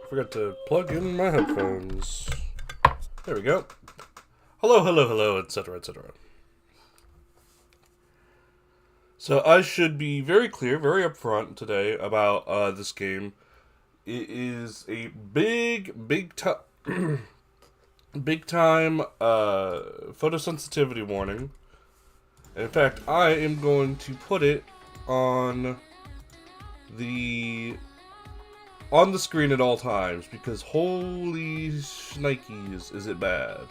Forgot to plug in my headphones. There we go. Hello, hello, hello, etc., etc. So I should be very clear, very upfront today about this game. It is a big time photosensitivity warning. In fact, I am going to put it on the screen at all times because holy shnikes, is it bad.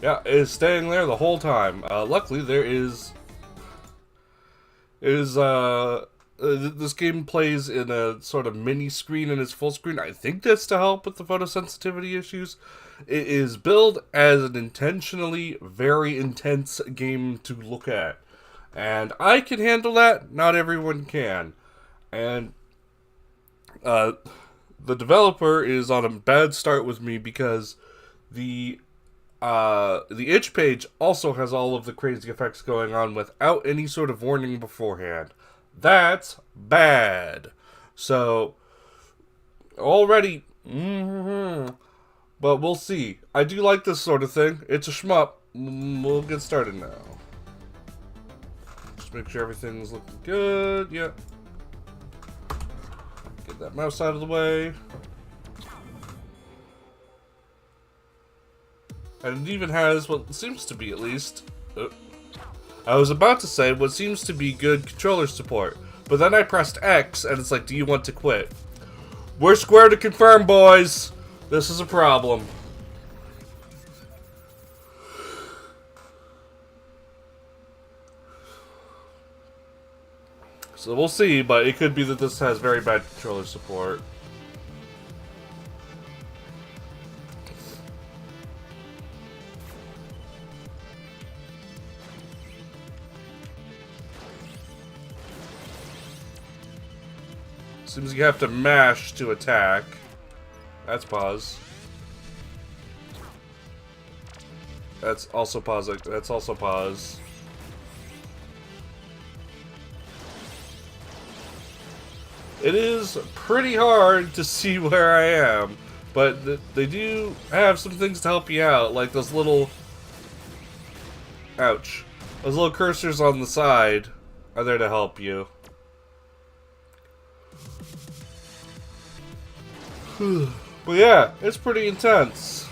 Yeah, it is staying there the whole time. Luckily, this game plays in a sort of mini screen and it's full screen. I think that's to help with the photosensitivity issues. It is billed as an intentionally very intense game to look at. And I can handle that. Not everyone can. And the developer is on a bad start with me because the itch page also has all of the crazy effects going on without any sort of warning beforehand. That's bad. So, already, but we'll see. I do like this sort of thing. It's a shmup. We'll get started now. Just make sure everything's looking good. Yep. Get that mouse out of the way. And it even has what seems to be, at least... I was about to say what seems to be good controller support. But then I pressed X, and it's like, do you want to quit? We're square to confirm, boys! This is a problem. So we'll see, but it could be that this has very bad controller support. Seems you have to mash to attack. That's pause. That's also pause. That's also pause. It is pretty hard to see where I am, but they do have some things to help you out, like those little... Ouch. Those little cursors on the side are there to help you. But yeah, it's pretty intense.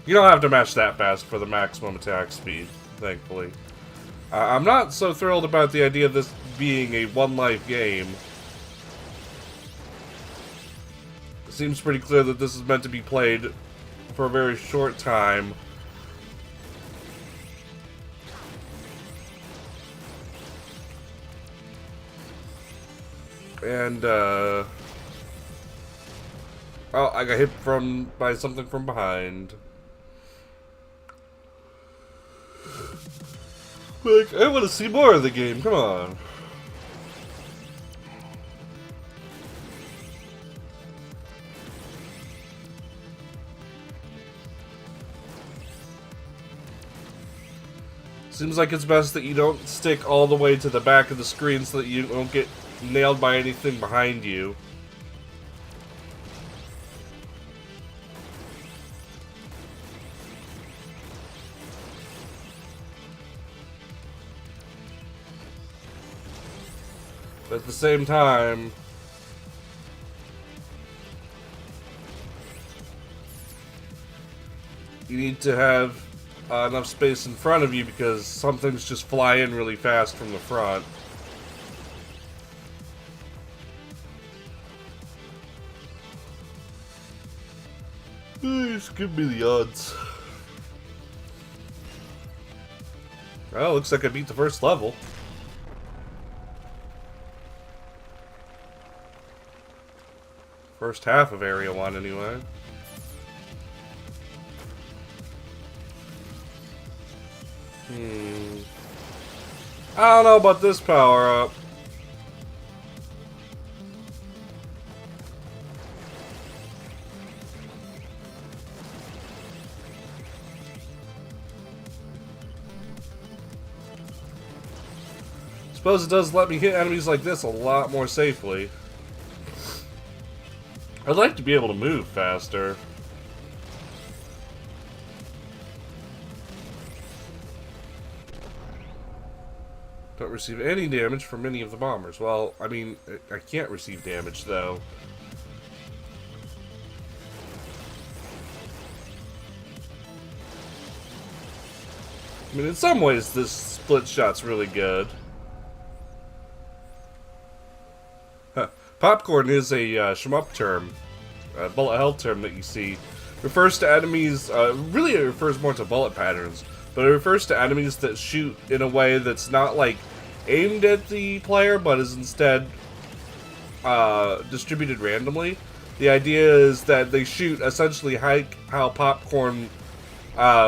You don't have to mash that fast for the maximum attack speed, thankfully. I'm not so thrilled about the idea of this being a one-life game. It seems pretty clear that this is meant to be played for a very short time. And, oh, I got hit by something from behind. Like, I want to see more of the game, come on. Seems like it's best that you don't stick all the way to the back of the screen so that you don't get nailed by anything behind you. But at the same time, you need to have enough space in front of you because some things just fly in really fast from the front. Just give me the odds. Well, looks like I beat the first level. First half of Area 1, anyway. I don't know about this power up. Suppose it does let me hit enemies like this a lot more safely. I'd like to be able to move faster. Don't receive any damage from any of the bombers. Well, I mean, I can't receive damage, though. I mean, in some ways, this split shot's really good. Huh. Popcorn is a shmup term, a bullet hell term that you see. Refers to enemies, really it refers more to bullet patterns, but it refers to enemies that shoot in a way that's not, like, aimed at the player, but is instead distributed randomly. The idea is that they shoot essentially how popcorn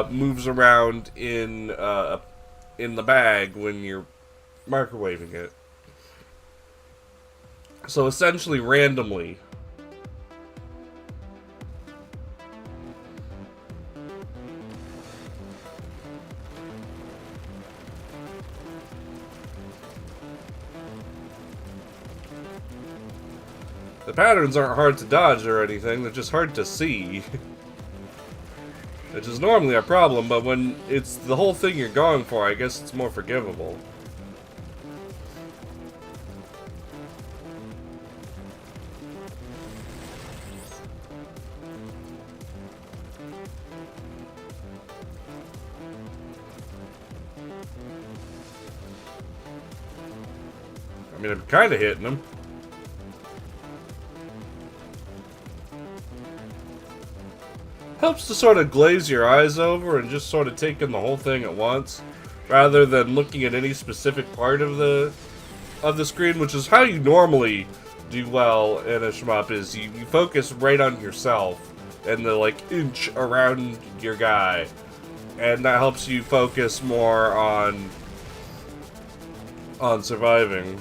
moves around in the bag when you're microwaving it. So essentially randomly. The patterns aren't hard to dodge or anything, they're just hard to see. Which is normally a problem, but when it's the whole thing you're going for, I guess it's more forgivable. I mean, I'm kind of hitting him. Helps to sort of glaze your eyes over and just sort of take in the whole thing at once, rather than looking at any specific part of the screen, which is how you normally do well in a shmup. Is you focus right on yourself and the like inch around your guy, and that helps you focus more on surviving.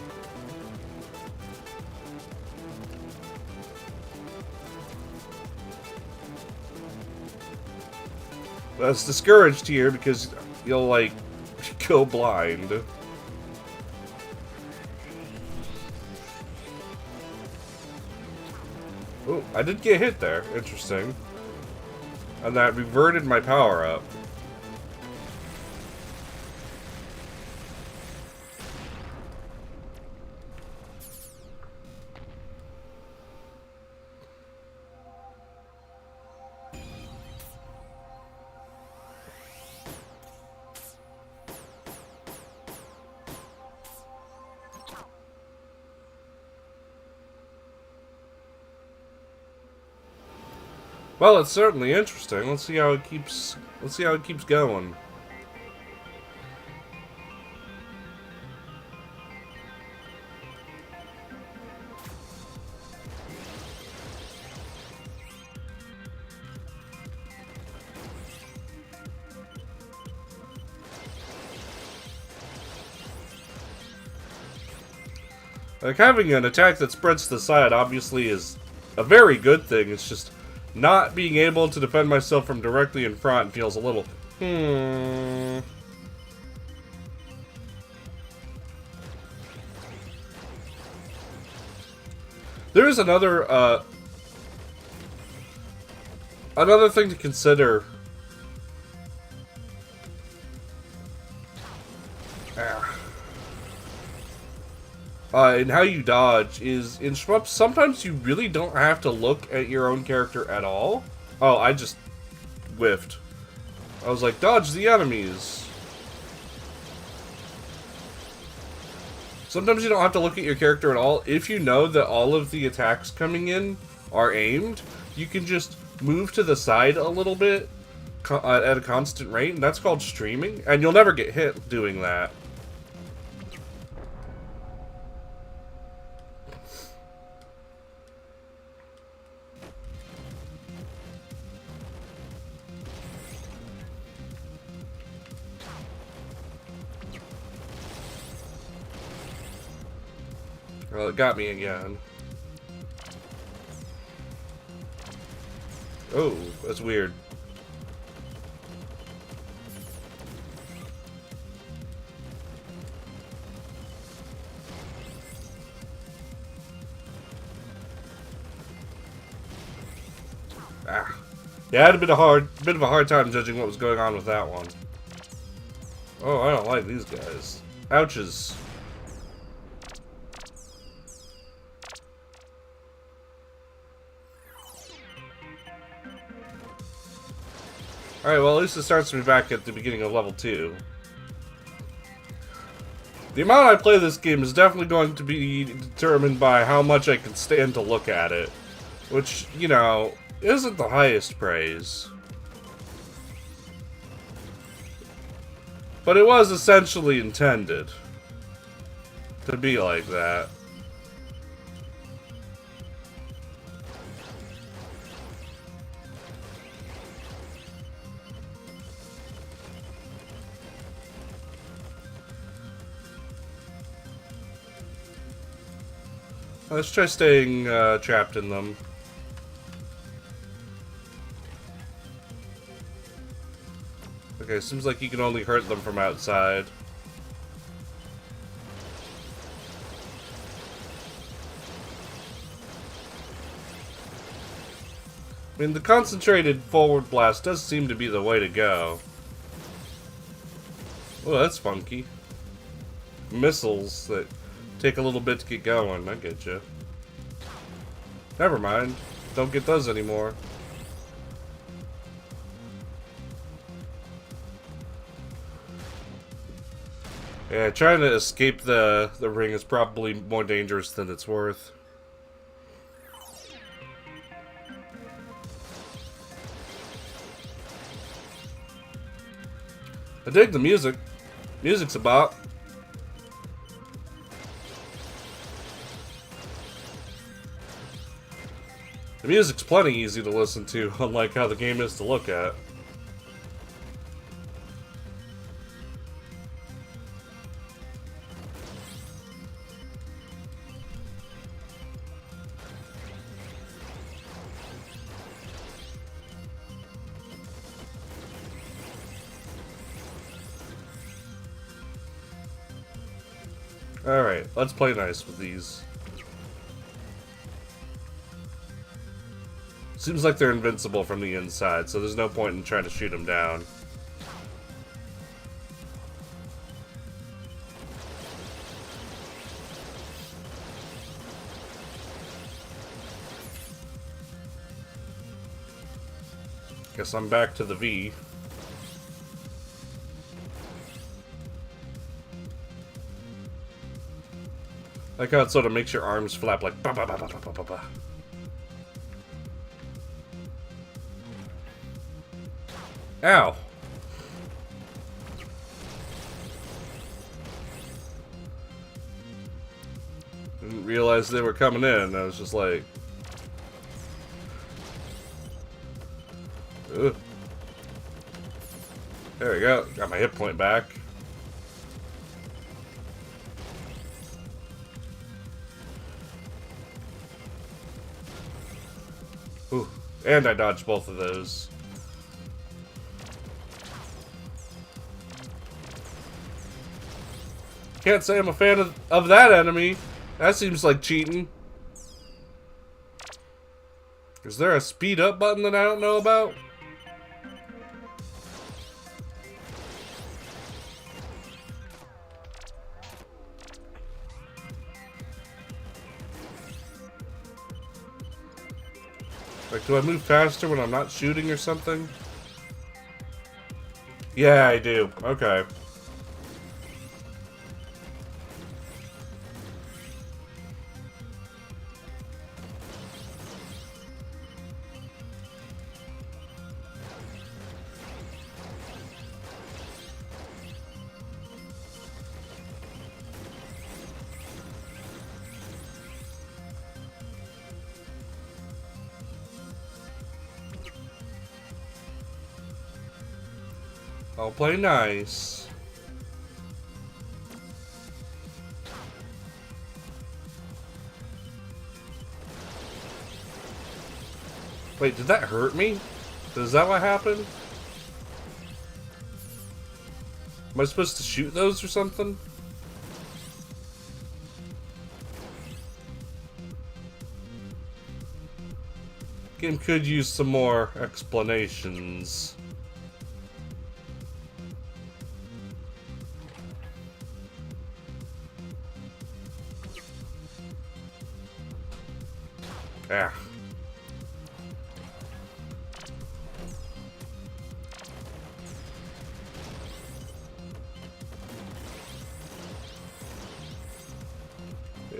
That's discouraged here because you'll, like, go blind. Oh, I did get hit there. Interesting. And that reverted my power up. Well, it's certainly interesting. Let's see how it keeps. Let's see how it keeps going. Like, having an attack that spreads to the side obviously is a very good thing. It's just not being able to defend myself from directly in front feels a little, There is another thing to consider. And how you dodge is, in shmups, sometimes you really don't have to look at your own character at all. Oh, I just whiffed. I was like, dodge the enemies. Sometimes you don't have to look at your character at all. If you know that all of the attacks coming in are aimed, you can just move to the side a little bit at a constant rate, and that's called streaming, and you'll never get hit doing that. Well, it got me again. Oh, that's weird. Ah. Yeah, I had a bit of a hard time judging what was going on with that one. Oh, I don't like these guys. Ouches. Alright, well, at least it starts me back at the beginning of level 2. The amount I play this game is definitely going to be determined by how much I can stand to look at it. Which, you know, isn't the highest praise. But it was essentially intended to be like that. Let's try staying trapped in them. Okay, seems like you can only hurt them from outside. I mean, the concentrated forward blast does seem to be the way to go. Oh, that's funky. Missiles that take a little bit to get going. I get you. Never mind. Don't get those anymore. Yeah, trying to escape the ring is probably more dangerous than it's worth. I dig the music. Music's a bop. The music's plenty easy to listen to, unlike how the game is to look at. Alright, let's play nice with these. Seems like they're invincible from the inside, so there's no point in trying to shoot them down. Guess I'm back to the V. Like how it sort of makes your arms flap like ba ba ba ba ba ba ba ba. Ow. Didn't realize they were coming in. I was just like... Ugh. There we go. Got my hit point back. Ooh. And I dodged both of those. Can't say I'm a fan of that enemy. That seems like cheating. Is there a speed up button that I don't know about? Like, do I move faster when I'm not shooting or something? Yeah, I do. Okay. I'll play nice. Wait, did that hurt me? Is that what happened? Am I supposed to shoot those or something? Game could use some more explanations. Ah.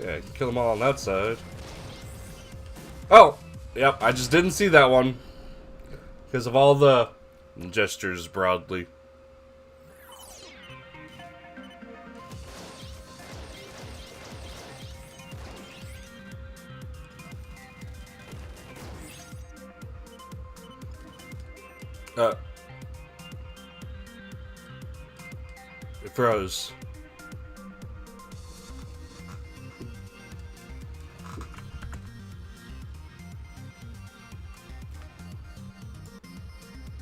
Yeah, kill them all on that side. Oh! Yep, I just didn't see that one. Because of all the gestures broadly. It froze.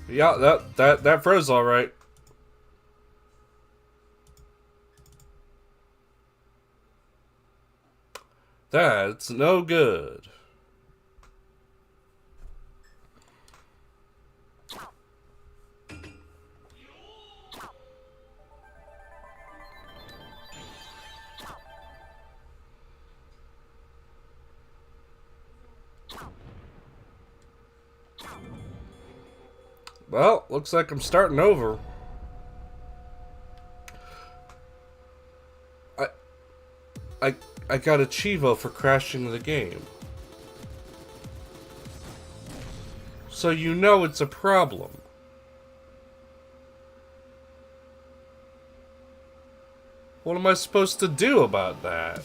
Yeah, that froze all right. That's no good. Well, looks like I'm starting over. I got a Chivo for crashing the game. So you know it's a problem. What am I supposed to do about that?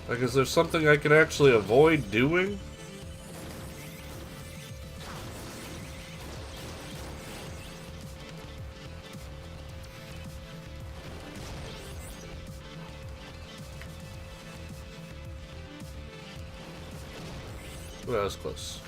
Like, is there something I can actually avoid doing? Well, that was close.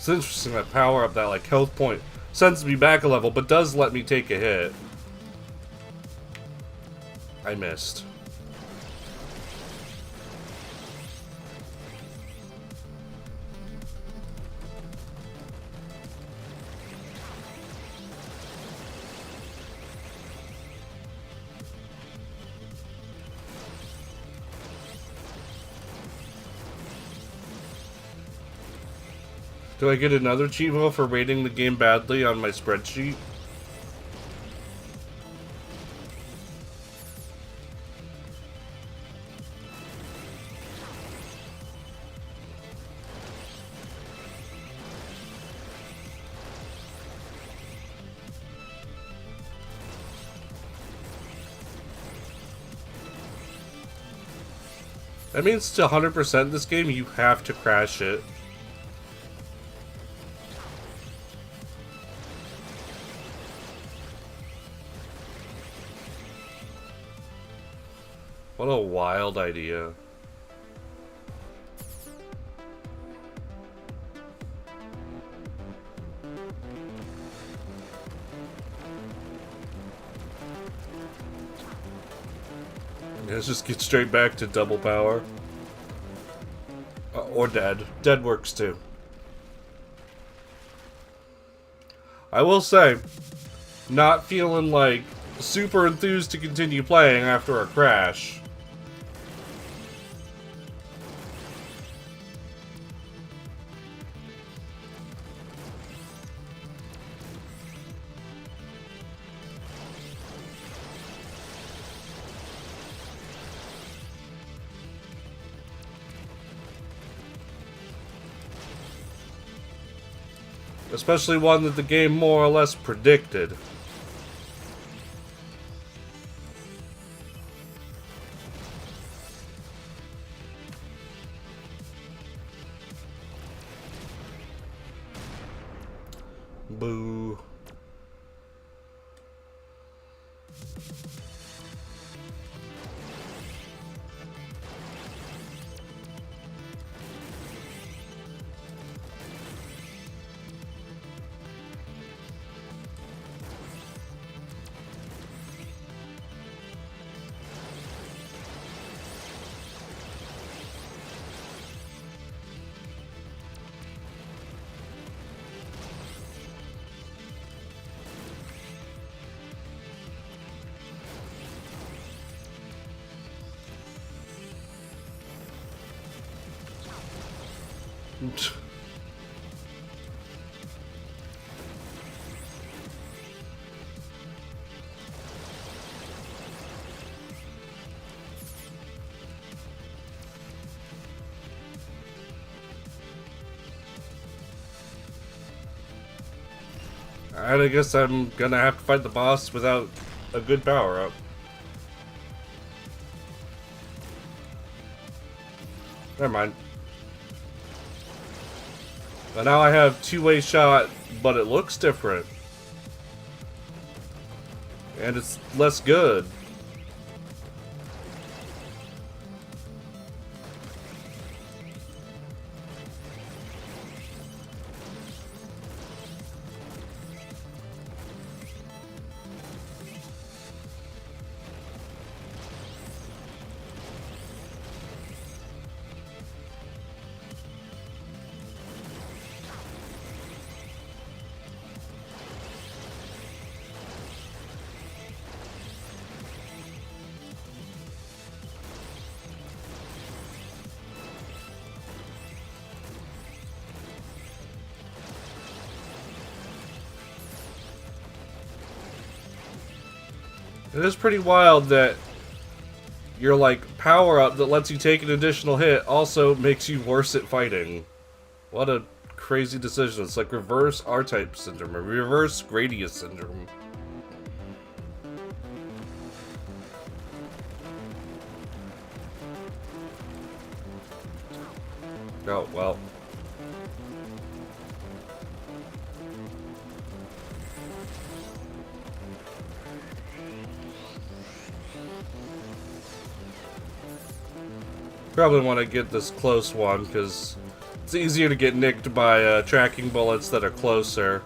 It's interesting that power up, that like health point sends me back a level, but does let me take a hit. I missed. Do I get another Chivo for rating the game badly on my spreadsheet? That means to 100% this game, you have to crash it. What a wild idea. Yeah, let's just get straight back to double power. Or dead. Dead works too. I will say, not feeling like super enthused to continue playing after a crash. Especially one that the game more or less predicted. Boo. I guess I'm gonna have to fight the boss without a good power-up. Never mind. But now I have two-way shot, but it looks different. And it's less good. It is pretty wild that your, like, power-up that lets you take an additional hit also makes you worse at fighting. What a crazy decision. It's like reverse R-type syndrome, or reverse Gradius syndrome. Oh, well. Probably want to get this close one, because it's easier to get nicked by tracking bullets that are closer,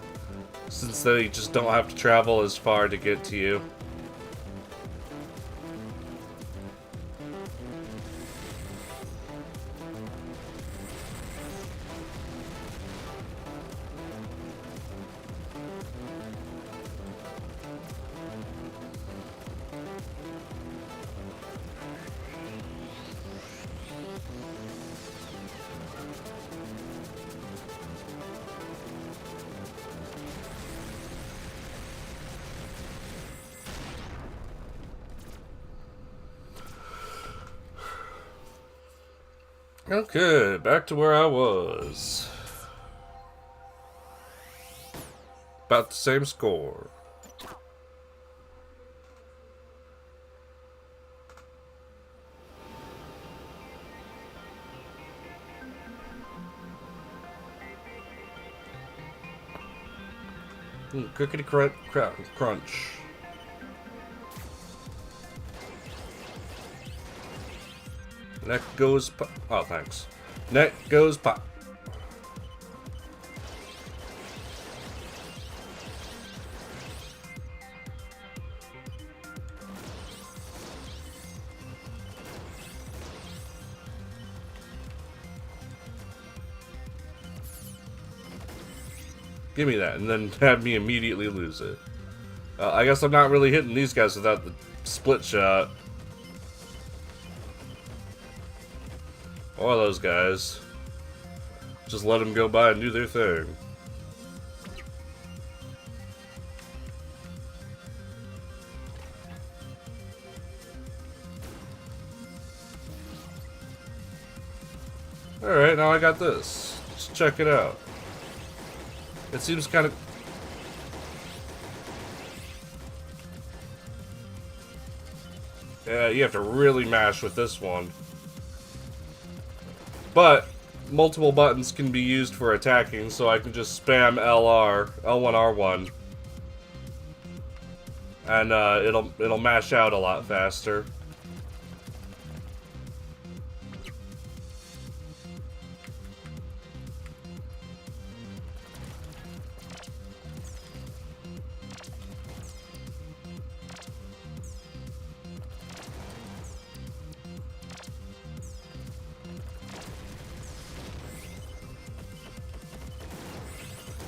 since they just don't have to travel as far to get to you. Okay, back to where I was. About the same score. Crickety crunch. Neck goes pop. Oh, thanks. Neck goes pop. Give me that, and then have me immediately lose it. I guess I'm not really hitting these guys without the split shot. Or those guys. Just let them go by and do their thing. Alright, now I got this. Let's check it out. It seems kind of... Yeah, you have to really mash with this one. But multiple buttons can be used for attacking, so I can just spam L1, R1. And it'll mash out a lot faster.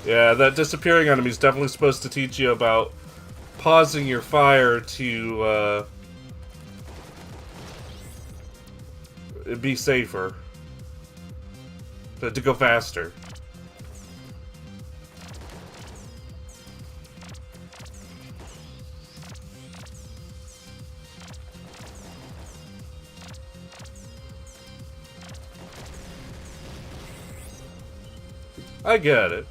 Yeah, that disappearing enemy is definitely supposed to teach you about pausing your fire to be safer. To go faster. I get it.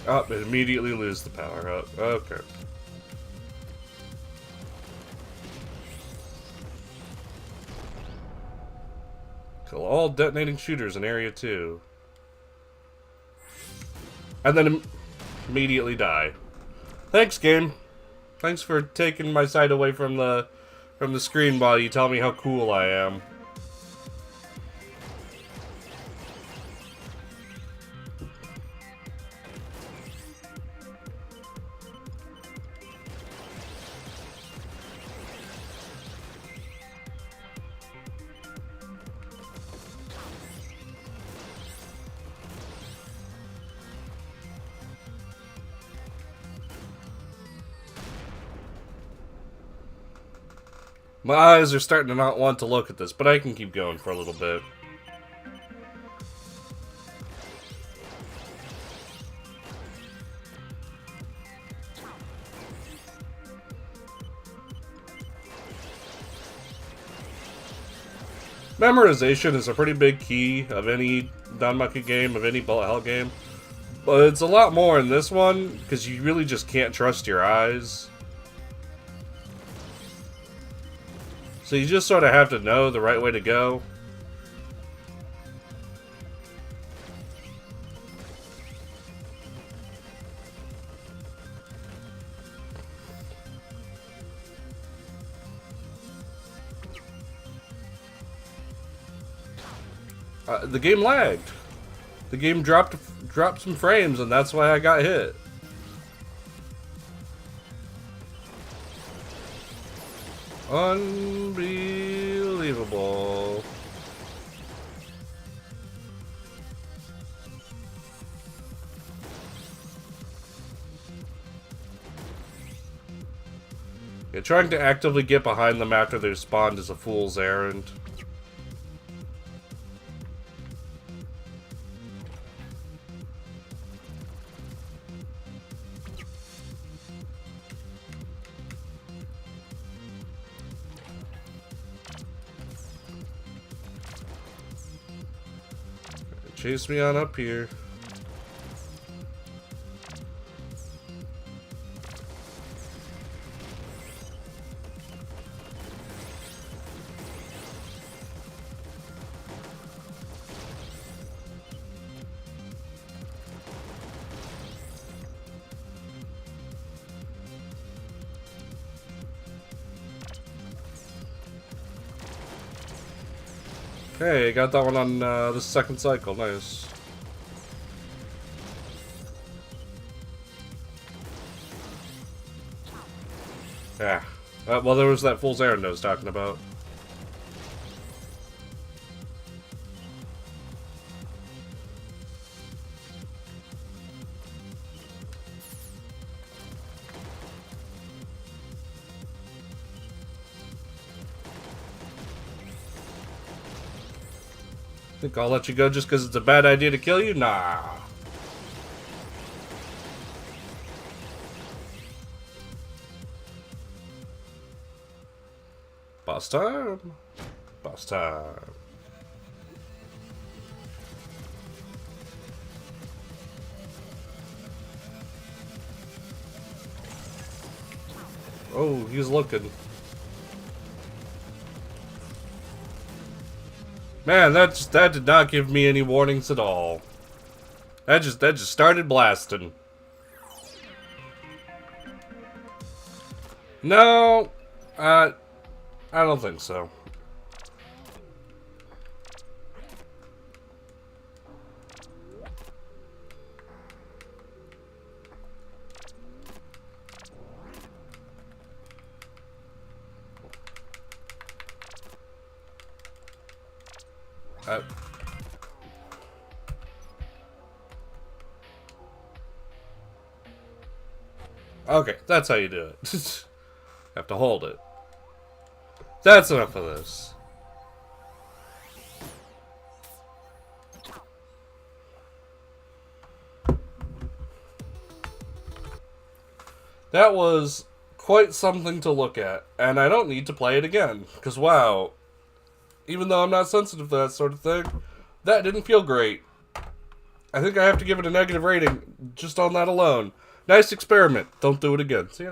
Oh, immediately lose the power up. Okay. Kill all detonating shooters in Area 2. And then immediately die. Thanks, game. Thanks for taking my sight away from the screen while you tell me how cool I am. My eyes are starting to not want to look at this, but I can keep going for a little bit. Memorization is a pretty big key of any Danmaku game, of any bullet hell game. But it's a lot more in this one, because you really just can't trust your eyes. So you just sort of have to know the right way to go. The game lagged. The game dropped some frames, and that's why I got hit. Unbelievable. Yeah, trying to actively get behind them after they're spawned is a fool's errand. Chase me on up here. Hey, got that one on the second cycle. Nice. Yeah. Well, there was that fool's errand I was talking about. Think I'll let you go just because it's a bad idea to kill you? Nah. Boss time. Boss time. Oh, he's looking. Man, that did not give me any warnings at all. That just started blasting. No, I don't think so. Okay, that's how you do it. Have to hold it. That's enough of this. That was quite something to look at, and I don't need to play it again, because wow, even though I'm not sensitive to that sort of thing, that didn't feel great. I think I have to give it a negative rating just on that alone. Nice experiment. Don't do it again. See you